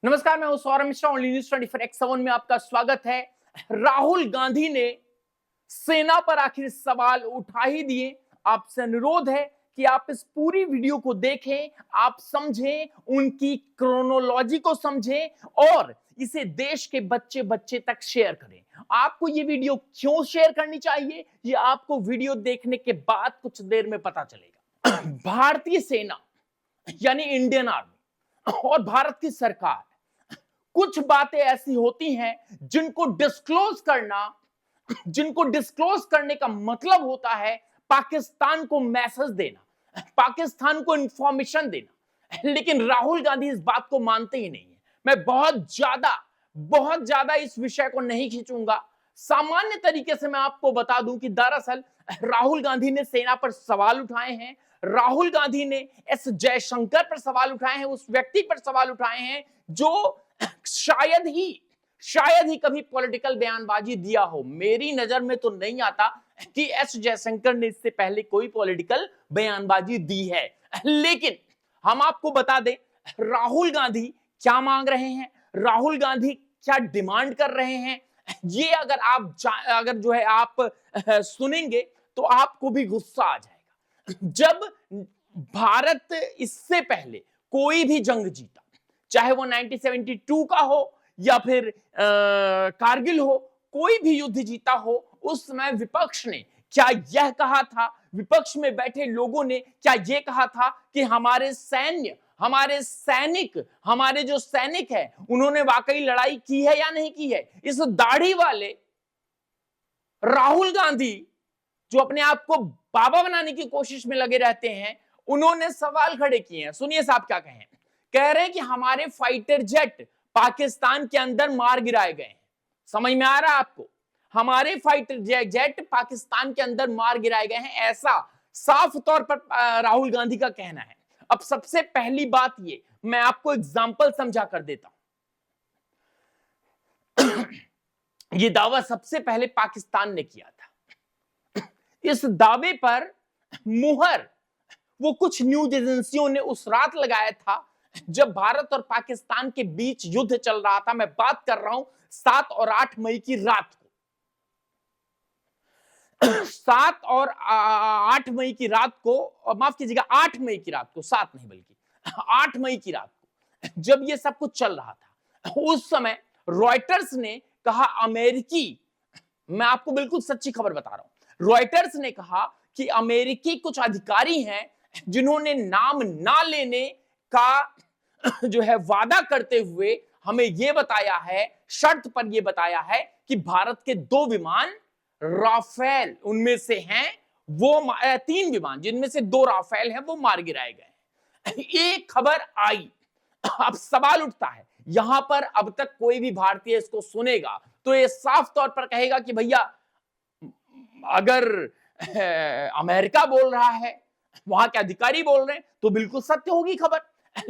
नमस्कार, मैं हूं Saurabh Mishra. Only news 24x7 में आपका स्वागत है। राहुल गांधी ने सेना पर आखिर सवाल उठा ही दिए। आपसे अनुरोध है कि आप इस पूरी वीडियो को देखें, आप समझें, उनकी क्रोनोलॉजी को समझें और इसे देश के बच्चे बच्चे तक शेयर करें। आपको ये वीडियो क्यों शेयर करनी चाहिए, ये आपको वीडियो देखने के बाद कुछ देर में पता चलेगा। भारतीय सेना यानी इंडियन आर्मी और भारत की सरकार, कुछ बातें ऐसी होती हैं जिनको डिस्क्लोज करने का मतलब होता है पाकिस्तान को मैसेज देना, पाकिस्तान को इंफॉर्मेशन देना। लेकिन राहुल गांधी इस बात को मानते ही नहीं है। मैं बहुत ज्यादा इस विषय को नहीं खींचूंगा। सामान्य तरीके से मैं आपको बता दूं कि दरअसल राहुल गांधी ने सेना पर सवाल उठाए हैं। राहुल गांधी ने एस जयशंकर पर सवाल उठाए हैं, उस व्यक्ति पर सवाल उठाए हैं जो शायद ही कभी पॉलिटिकल बयानबाजी दिया हो। मेरी नजर में तो नहीं आता कि एस जयशंकर ने इससे पहले कोई पॉलिटिकल बयानबाजी दी है। लेकिन हम आपको बता दें राहुल गांधी क्या मांग रहे हैं, राहुल गांधी क्या डिमांड कर रहे हैं। ये अगर जो है आप सुनेंगे तो आपको भी गुस्सा आ जाएगा। जब भारत इससे पहले कोई भी जंग जीता, चाहे वो 1972 का हो या फिर कारगिल हो, कोई भी युद्ध जीता हो, उस समय विपक्ष ने क्या यह कहा था, विपक्ष में बैठे लोगों ने क्या यह कहा था कि हमारे जो सैनिक है उन्होंने वाकई लड़ाई की है या नहीं की है। इस दाढ़ी वाले राहुल गांधी जो अपने आप को बाबा बनाने की कोशिश में लगे रहते हैं, उन्होंने सवाल खड़े किए हैं। सुनिए साहब क्या कह रहे हैं कि हमारे फाइटर जेट पाकिस्तान के अंदर मार गिराए गए हैं। समझ में आ रहा है आपको? हमारे फाइटर जेट पाकिस्तान के अंदर मार गिराए गए हैं, ऐसा साफ तौर पर राहुल गांधी का कहना है। अब सबसे पहली बात ये, मैं आपको एग्जांपल समझा कर देता हूं। यह दावा सबसे पहले पाकिस्तान ने किया था। इस दावे पर मुहर वो कुछ न्यूज एजेंसियों ने उस रात लगाया था जब भारत और पाकिस्तान के बीच युद्ध चल रहा था। मैं बात कर रहा हूं 7 और 8 मई की रात को। 7 और 8 मई की रात को, माफ कीजिएगा 8 मई की रात को, 7 नहीं बल्कि 8 मई की रात को, जब ये सब कुछ चल रहा था, उस समय रॉयटर्स ने कहा, मैं आपको बिल्कुल सच्ची खबर बता रहा हूं, रॉयटर्स ने कहा कि अमेरिकी कुछ अधिकारी हैं जिन्होंने नाम ना लेने का जो है वादा करते हुए हमें यह बताया है, शर्त पर यह बताया है कि भारत के 2 विमान राफेल, उनमें से हैं वो 3 विमान जिनमें से 2 राफेल हैं, वो मार गिराए गए। एक खबर आई। अब सवाल उठता है यहां पर, अब तक कोई भी भारतीय इसको सुनेगा तो ये साफ तौर पर कहेगा कि भैया अगर अमेरिका बोल रहा है, वहां के अधिकारी बोल रहे हैं, तो बिल्कुल सत्य होगी खबर।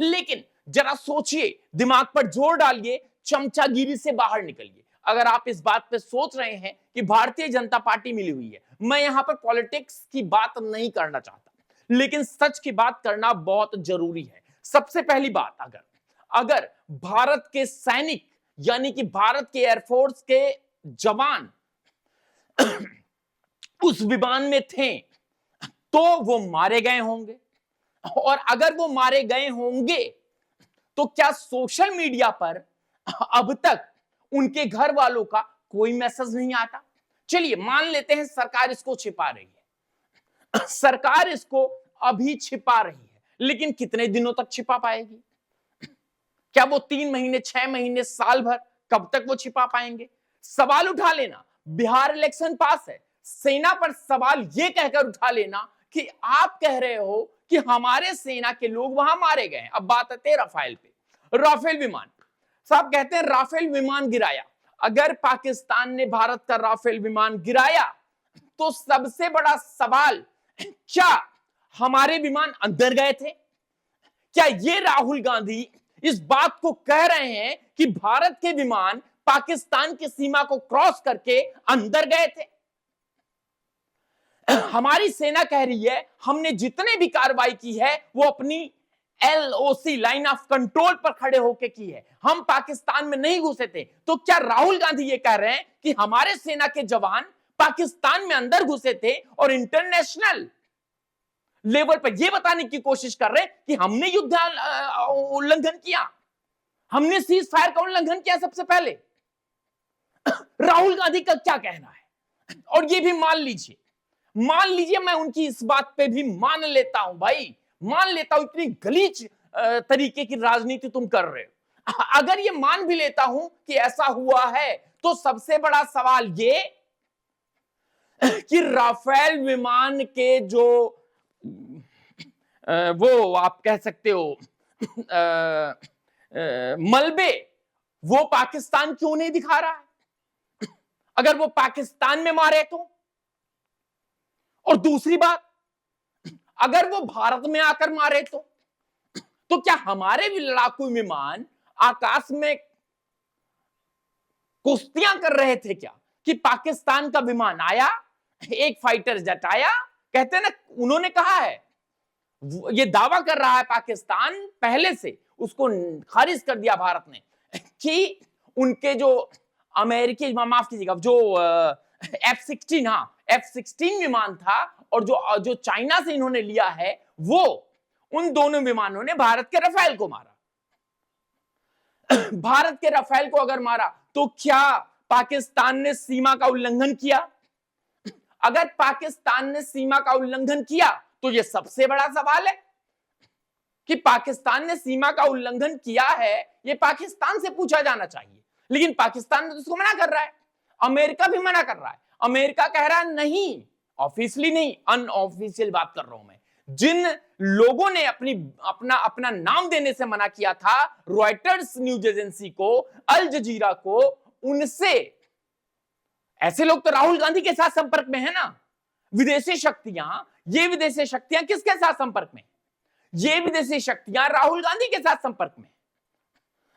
लेकिन जरा सोचिए, दिमाग पर जोर डालिए, चमचागिरी से बाहर निकलिए। अगर आप इस बात पे सोच रहे हैं कि भारतीय जनता पार्टी मिली हुई है, मैं यहां पर पॉलिटिक्स की बात नहीं करना चाहता, लेकिन सच की बात करना बहुत जरूरी है। सबसे पहली बात, अगर भारत के सैनिक यानी कि भारत के एयरफोर्स के जवान उस विमान में थे तो वो मारे गए होंगे, और अगर वो मारे गए होंगे तो क्या सोशल मीडिया पर अब तक उनके घर वालों का कोई मैसेज नहीं आता? चलिए मान लेते हैं सरकार इसको छिपा रही है, सरकार इसको अभी छिपा रही है, लेकिन कितने दिनों तक छिपा पाएगी? क्या वो 3 महीने, 6 महीने, साल भर, कब तक वो छिपा पाएंगे? सवाल उठा लेना, बिहार इलेक्शन पास है, सेना पर सवाल यह कहकर उठा लेना कि आप कह रहे हो कि हमारे सेना के लोग वहां मारे गए हैं। अब बात आती है राफेल पे, राफेल विमान। साहब कहते हैं राफेल विमान गिराया। अगर पाकिस्तान ने भारत का राफेल विमान गिराया तो सबसे बड़ा सवाल, क्या हमारे विमान अंदर गए थे? क्या ये राहुल गांधी इस बात को कह रहे हैं कि भारत के विमान पाकिस्तान की सीमा को क्रॉस करके अंदर गए थे? हमारी सेना कह रही है हमने जितने भी कार्रवाई की है वो अपनी LOC लाइन ऑफ कंट्रोल पर खड़े होकर की है। हम पाकिस्तान में नहीं घुसे थे। तो क्या राहुल गांधी ये कह रहे हैं कि हमारे सेना के जवान पाकिस्तान में अंदर घुसे थे और इंटरनेशनल लेवल पर यह बताने की कोशिश कर रहे हैं कि हमने युद्ध उल्लंघन किया, हमने सीज फायर का उल्लंघन किया सबसे पहले? राहुल गांधी का क्या कहना है? और ये भी मान लीजिए मैं उनकी इस बात पे भी मान लेता हूं भाई, मान लेता हूं इतनी गलीज तरीके की राजनीति तुम कर रहे हो। अगर ये मान भी लेता हूं कि ऐसा हुआ है, तो सबसे बड़ा सवाल ये कि राफेल विमान के जो वो आप कह सकते हो मलबे, वो पाकिस्तान क्यों नहीं दिखा रहा है? अगर वो पाकिस्तान में मारे तो? और दूसरी बात, अगर वो भारत में आकर मारे तो क्या हमारे भी लड़ाकू विमान आकाश में कुश्तियां कर रहे थे क्या कि पाकिस्तान का विमान आया, एक फाइटर जेट आया? कहते ना, उन्होंने कहा है, ये दावा कर रहा है पाकिस्तान पहले से, उसको खारिज कर दिया भारत ने कि उनके जो अमेरिकी, माफ कीजिएगा, जो F-16, हाँ F-16 विमान था और जो चाइना से इन्होंने लिया है, वो उन दोनों विमानों ने भारत के रफेल को मारा। भारत के रफेल को अगर मारा तो क्या पाकिस्तान ने सीमा का उल्लंघन किया? अगर पाकिस्तान ने सीमा का उल्लंघन किया तो यह सबसे बड़ा सवाल है कि पाकिस्तान ने सीमा का उल्लंघन किया है, यह पाकिस्तान से पूछा जाना चाहिए। लेकिन पाकिस्तान तो उसको मना कर रहा है, अमेरिका भी मना कर रहा है। अमेरिका कह रहा है नहीं, ऑफिशियली नहीं, अनऑफिशियल बात कर रहा हूं मैं। जिन लोगों ने अपना नाम देने से मना किया था, रॉयटर्स न्यूज एजेंसी को, अल जजीरा को, उनसे, ऐसे लोग तो राहुल गांधी के साथ संपर्क में है ना। विदेशी शक्तियां, ये विदेशी शक्तियां किसके साथ संपर्क में? ये विदेशी शक्तियां राहुल गांधी के साथ संपर्क में।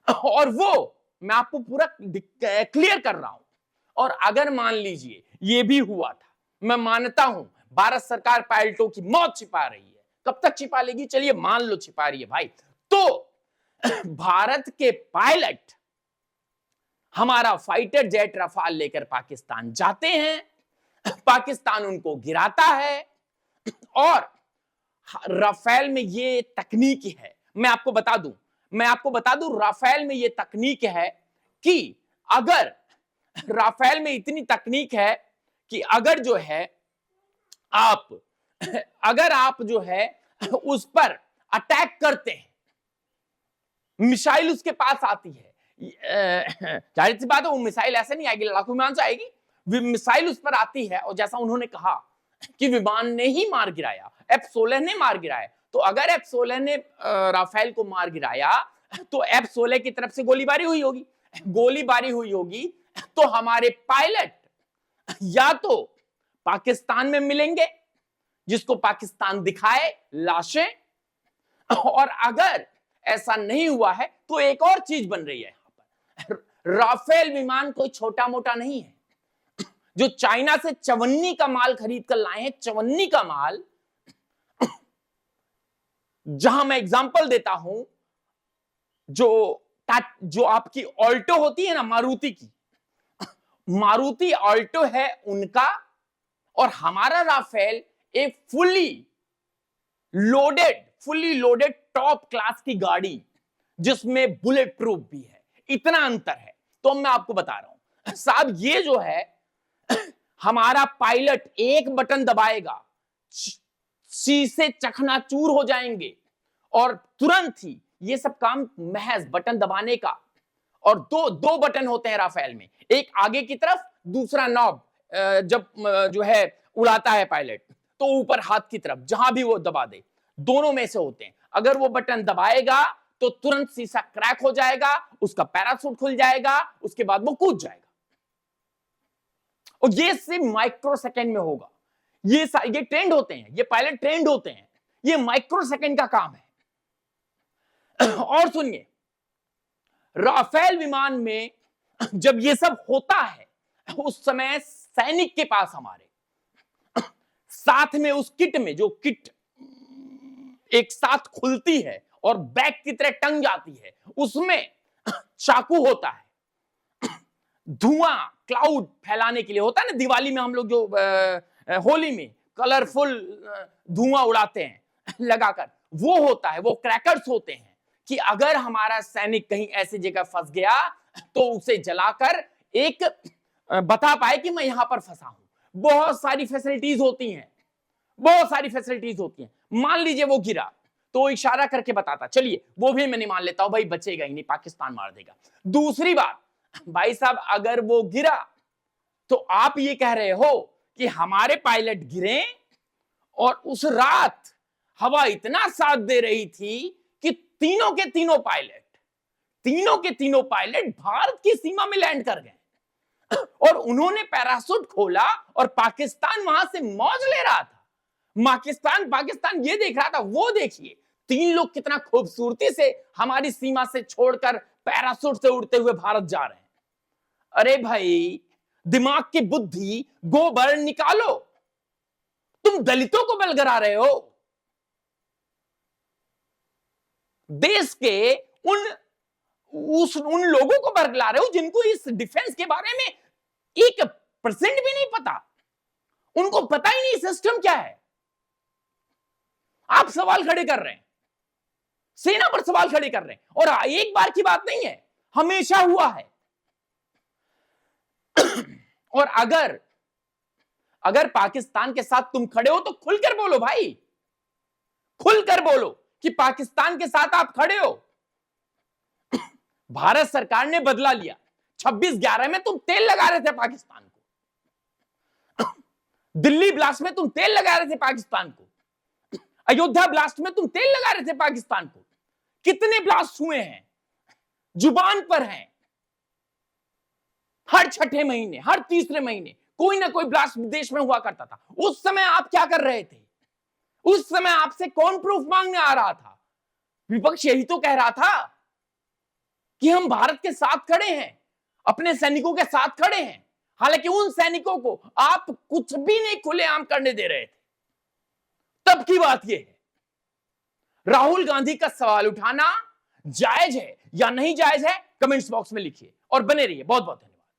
और वो मैं आपको पूरा क्लियर कर रहा हूं। और अगर मान लीजिए ये भी हुआ था, मैं मानता हूं भारत सरकार पायलटों की मौत छिपा रही है, कब तक छिपा लेगी, चलिए मान लो छिपा रही है भाई, तो भारत के पायलट हमारा फाइटर जेट रफाल लेकर पाकिस्तान जाते हैं, पाकिस्तान उनको गिराता है। और राफेल में ये तकनीक है, मैं आपको बता दूं राफेल में ये तकनीक है कि अगर राफेल में इतनी तकनीक है कि अगर आप जो है उस पर अटैक करते हैं, मिसाइल उसके पास आती है, जाहिर सी बात है वो मिसाइल ऐसे नहीं आएगी, लड़ाकू विमान से आएगी, मिसाइल उस पर आती है, और जैसा उन्होंने कहा कि विमान ने ही मार गिराया, F-16 ने मार गिराया, तो अगर F-16 ने राफेल को मार गिराया तो F-16 की तरफ से गोलीबारी हुई होगी, तो हमारे पायलट या तो पाकिस्तान में मिलेंगे, जिसको पाकिस्तान दिखाए लाशें, और अगर ऐसा नहीं हुआ है तो एक और चीज बन रही है यहां पर। राफेल विमान कोई छोटा मोटा नहीं है। जो चाइना से चवन्नी का माल खरीद कर लाए हैं, चवन्नी का माल, जहां मैं एग्जांपल देता हूं, जो आपकी ऑल्टो होती है ना, मारुति ऑल्टो है उनका, और हमारा राफेल एक फुली लोडेड टॉप क्लास की गाड़ी, जिसमें बुलेट प्रूफ भी है। इतना अंतर है। तो मैं आपको बता रहा हूं साहब, ये जो है हमारा पायलट एक बटन दबाएगा, शीशे चकनाचूर हो जाएंगे, और तुरंत ही ये सब काम महज बटन दबाने का। और दो बटन होते हैं राफेल में, एक आगे की तरफ, दूसरा नॉब, जब जो है उड़ाता है पायलट तो ऊपर हाथ की तरफ, जहां भी वो दबा दे, दोनों में से होते हैं। अगर वो बटन दबाएगा तो तुरंत शीशा क्रैक हो जाएगा, उसका पैराशूट खुल जाएगा, उसके बाद वो कूद जाएगा, और ये सिर्फ माइक्रो सेकेंड में होगा। ये ट्रेंड होते हैं, ये पायलट ट्रेंड होते हैं, ये माइक्रो सेकेंड का काम है। और सुनिए, राफेल विमान में जब ये सब होता है, उस समय सैनिक के पास हमारे साथ में, उस किट में, जो किट एक साथ खुलती है और बैग की तरह टंग जाती है, उसमें चाकू होता है, धुआं क्लाउड फैलाने के लिए होता है ना, दिवाली में हम लोग जो होली में कलरफुल धुआं उड़ाते हैं लगाकर, वो होता है, वो क्रैकर्स होते हैं कि अगर हमारा सैनिक कहीं ऐसी जगह फंस गया तो उसे जलाकर एक बता पाए कि मैं यहां पर फंसा हूं। बहुत सारी फैसिलिटीज होती हैं, बहुत सारी फैसिलिटीज होती हैं। मान लीजिए वो गिरा तो इशारा करके बताता, चलिए वो भी मैं नहीं मान लेता हूं भाई, बचेगा ही नहीं, पाकिस्तान मार देगा। दूसरी बात भाई साहब, अगर वो गिरा तो आप ये कह रहे हो कि हमारे पायलट गिरे और उस रात हवा इतना साथ दे रही थी कि तीनों के तीनों पायलट भारत की सीमा में लैंड कर गए और उन्होंने पैराशूट खोला और पाकिस्तान वहां से मौज ले रहा था। पाकिस्तान ये देख रहा था, वो देखिए 3 लोग कितना खूबसूरती से हमारी सीमा से छोड़कर पैराशूट से उड़ते हुए भारत जा रहे हैं। अरे भाई, दिमाग की बुद्धि गोबर निकालो, तुम दलितों को बलगरा रहे हो। देश के उन लोगों को बरगला रहे हो जिनको इस डिफेंस के बारे में 1% भी नहीं पता, उनको पता ही नहीं सिस्टम क्या है। आप सवाल खड़े कर रहे हैं, सेना पर सवाल खड़े कर रहे हैं, और एक बार की बात नहीं है, हमेशा हुआ है। और अगर पाकिस्तान के साथ तुम खड़े हो तो खुलकर बोलो भाई, खुलकर बोलो कि पाकिस्तान के साथ आप खड़े हो। भारत सरकार ने बदला लिया, 26/11 में तुम तेल लगा रहे थे पाकिस्तान को, दिल्ली ब्लास्ट में तुम तेल लगा रहे थे पाकिस्तान को, अयोध्या ब्लास्ट में तुम तेल लगा रहे थे पाकिस्तान को। कितने ब्लास्ट हुए हैं, जुबान पर हैं, हर छठे महीने, हर तीसरे महीने कोई ना कोई ब्लास्ट देश में हुआ करता था। उस समय आप क्या कर रहे थे? उस समय आपसे कौन प्रूफ मांगने आ रहा था? विपक्ष यही तो कह रहा था कि हम भारत के साथ खड़े हैं, अपने सैनिकों के साथ खड़े हैं। हालांकि उन सैनिकों को आप कुछ भी नहीं खुलेआम करने दे रहे थे। तब की बात यह है, राहुल गांधी का सवाल उठाना जायज है या नहीं जायज है, कमेंट्स बॉक्स में लिखिए और बने रहिए। बहुत बहुत